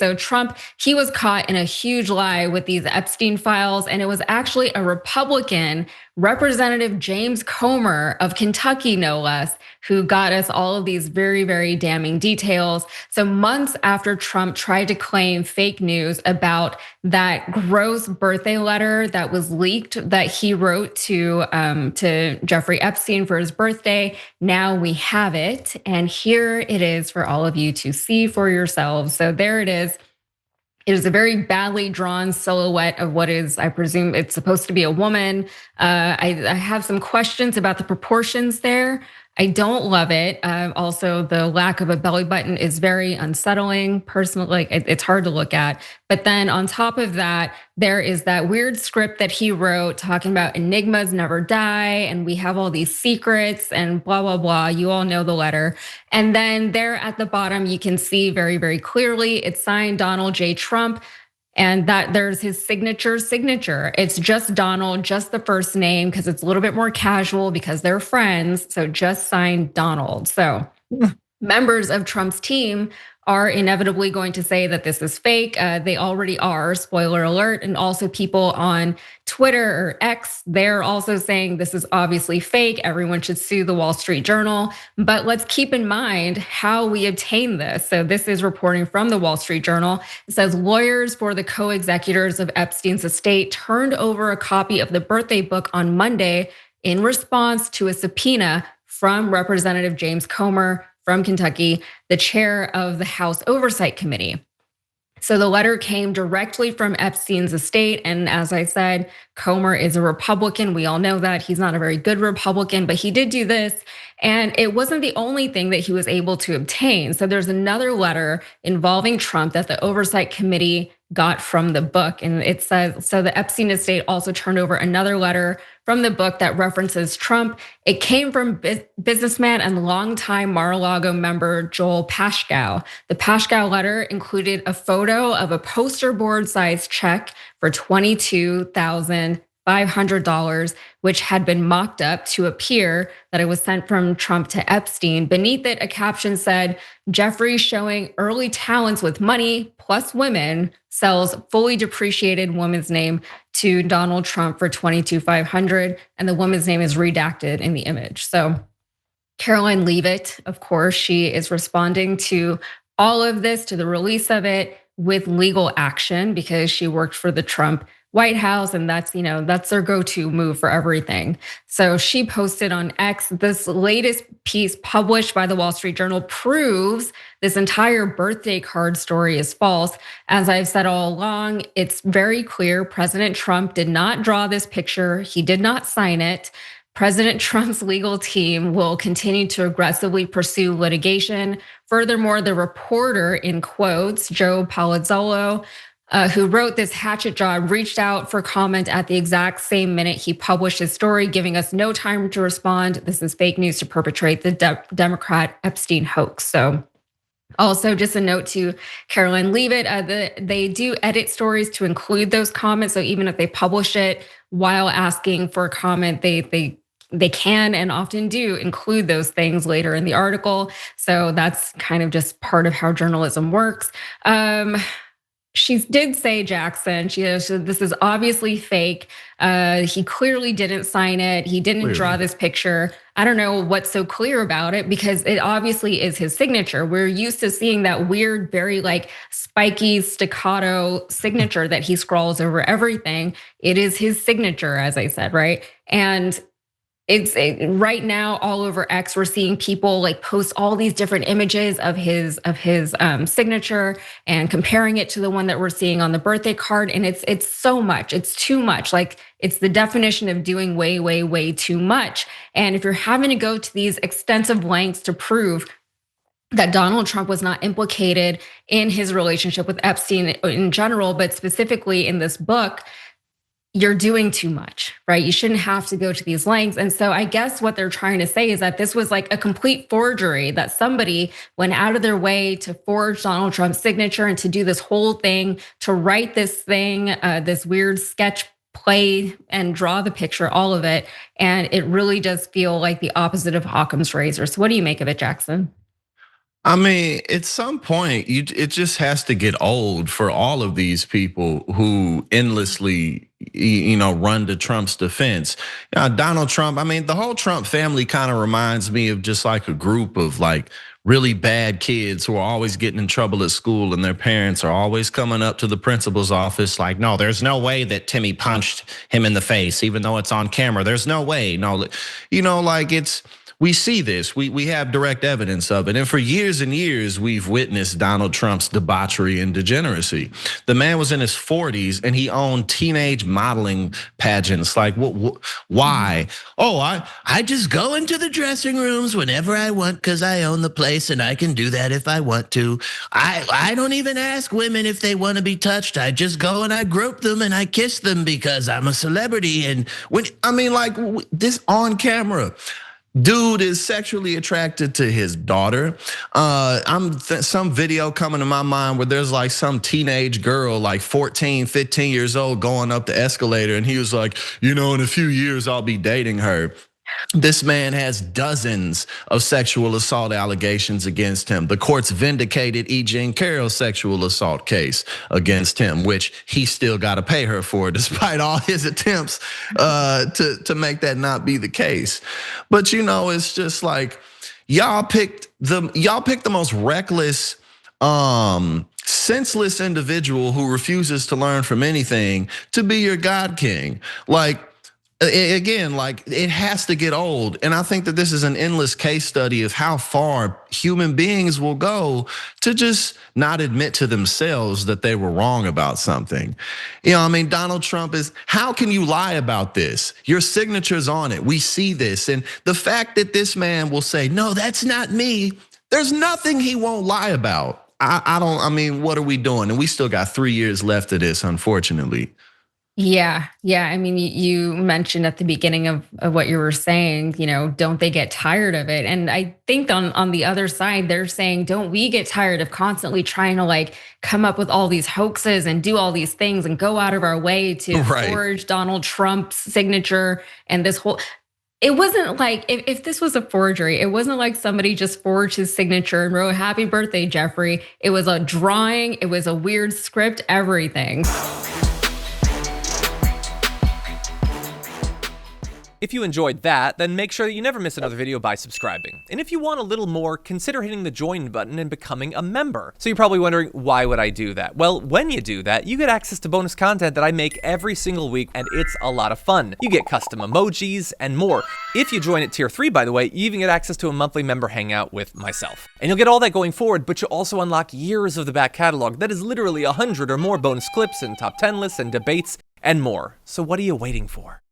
So Trump, he was caught in a huge lie with these Epstein files, and it was actually a Republican, Representative James Comer of Kentucky, no less, who got us all of these very, very damning details. So months after Trump tried to claim fake news about that gross birthday letter that was leaked that he wrote to Jeffrey Epstein for his birthday, now we have it, and here it is for all of you to see for yourselves. So there it is. It is a very badly drawn silhouette of what is, I presume it's supposed to be a woman. I have some questions about the proportions there. I don't love it. Also, the lack of a belly button is very unsettling. Personally, like it's hard to look at. But then on top of that, there is that weird script that he wrote talking about enigmas never die, and we have all these secrets and blah, blah, blah. You all know the letter. And then there at the bottom, you can see very, very clearly it's signed Donald J. Trump. And that there's his signature. It's just Donald, just the first name, because it's a little bit more casual because they're friends. So just signed Donald. So members of Trump's team are inevitably going to say that this is fake. They already are, spoiler alert. And also people on Twitter or X, they're also saying this is obviously fake. Everyone should sue the Wall Street Journal. But let's keep in mind how we obtain this. So this is reporting from the Wall Street Journal. It says lawyers for the co-executors of Epstein's estate turned over a copy of the birthday book on Monday in response to a subpoena from Representative James Comer from Kentucky, the chair of the House Oversight Committee. So the letter came directly from Epstein's estate. And as I said, Comer is a Republican. We all know that. He's not a very good Republican, but he did do this. And it wasn't the only thing that he was able to obtain. So there's another letter involving Trump that the Oversight Committee got from the book. And it says, so the Epstein estate also turned over another letter from the book that references Trump. It came from businessman and longtime Mar-a-Lago member Joel Pashkow. The Pashkow letter included a photo of a poster board sized check for $22,500, which had been mocked up to appear that it was sent from Trump to Epstein. Beneath it, a caption said, Jeffrey showing early talents with money plus women sells fully depreciated woman's name to Donald Trump for $22,500, and the woman's name is redacted in the image. So Karoline Leavitt, of course, she is responding to all of this, to the release of it, with legal action because she worked for the Trump White House, and that's their go-to move for everything. So she posted on X, this latest piece published by the Wall Street Journal proves this entire birthday card story is false. As I've said all along, it's very clear President Trump did not draw this picture. He did not sign it. President Trump's legal team will continue to aggressively pursue litigation. Furthermore, the reporter, in quotes, Joe Palazzolo, who wrote this hatchet job, reached out for comment at the exact same minute he published his story, giving us no time to respond. This is fake news to perpetrate the Democrat Epstein hoax. So also just a note to Karoline Leavitt, they do edit stories to include those comments. So even if they publish it while asking for a comment, they can and often do include those things later in the article. So that's kind of just part of how journalism works. She did say, Jackson, this is obviously fake. He clearly didn't sign it. He didn't draw this picture. I don't know what's so clear about it because it obviously is his signature. We're used to seeing that weird, very like spiky staccato signature that he scrawls over everything. It is his signature, as I said, right? And it's right now all over X. We're seeing people like post all these different images of his signature and comparing it to the one that we're seeing on the birthday card. And it's so much. It's too much. Like it's the definition of doing way, way, way too much. And if you're having to go to these extensive lengths to prove that Donald Trump was not implicated in his relationship with Epstein in general, but specifically in this book, you're doing too much, right? You shouldn't have to go to these lengths. And so I guess what they're trying to say is that this was like a complete forgery, that somebody went out of their way to forge Donald Trump's signature and to do this whole thing, to write this thing, this weird sketch play and draw the picture, all of it. And it really does feel like the opposite of Occam's razor. So what do you make of it, Jackson? I mean, at some point, it just has to get old for all of these people who endlessly, run to Trump's defense. Donald Trump. I mean, the whole Trump family kind of reminds me of just like a group of like really bad kids who are always getting in trouble at school, and their parents are always coming up to the principal's office like, "No, there's no way that Timmy punched him in the face, even though it's on camera. There's no way." No, like it's. We see this, we have direct evidence of it. And for years and years, we've witnessed Donald Trump's debauchery and degeneracy. The man was in his 40s and he owned teenage modeling pageants. Like, why? Oh, I just go into the dressing rooms whenever I want because I own the place and I can do that if I want to. I don't even ask women if they want to be touched. I just go and I grope them and I kiss them because I'm a celebrity. And like this on camera. Dude is sexually attracted to his daughter. Some video coming to my mind where there's like some teenage girl, like 14, 15 years old, going up the escalator, and he was like, in a few years I'll be dating her. This man has dozens of sexual assault allegations against him. The courts vindicated E. Jean Carroll's sexual assault case against him, which he still got to pay her for, despite all his attempts to make that not be the case. But it's just like y'all picked the most reckless, senseless individual who refuses to learn from anything to be your God King. Like, again, like it has to get old. And I think that this is an endless case study of how far human beings will go to just not admit to themselves that they were wrong about something. Donald Trump how can you lie about this? Your signature's on it. We see this. And the fact that this man will say, no, that's not me. There's nothing he won't lie about. What are we doing? And we still got 3 years left of this, unfortunately. Yeah, yeah. I mean, you mentioned at the beginning of what you were saying, don't they get tired of it? And I think on the other side, they're saying, don't we get tired of constantly trying to like come up with all these hoaxes and do all these things and go out of our way to Right. forge Donald Trump's signature and this whole. It wasn't like if this was a forgery, it wasn't like somebody just forged his signature and wrote "Happy Birthday, Jeffrey." It was a drawing. It was a weird script. Everything. If you enjoyed that, then make sure that you never miss another video by subscribing. And if you want a little more, consider hitting the join button and becoming a member. So you're probably wondering, why would I do that? Well, when you do that, you get access to bonus content that I make every single week, and it's a lot of fun. You get custom emojis and more. If you join at tier 3, by the way, you even get access to a monthly member hangout with myself. And you'll get all that going forward, but you'll also unlock years of the back catalog that is literally 100 or more bonus clips and top 10 lists and debates and more. So what are you waiting for?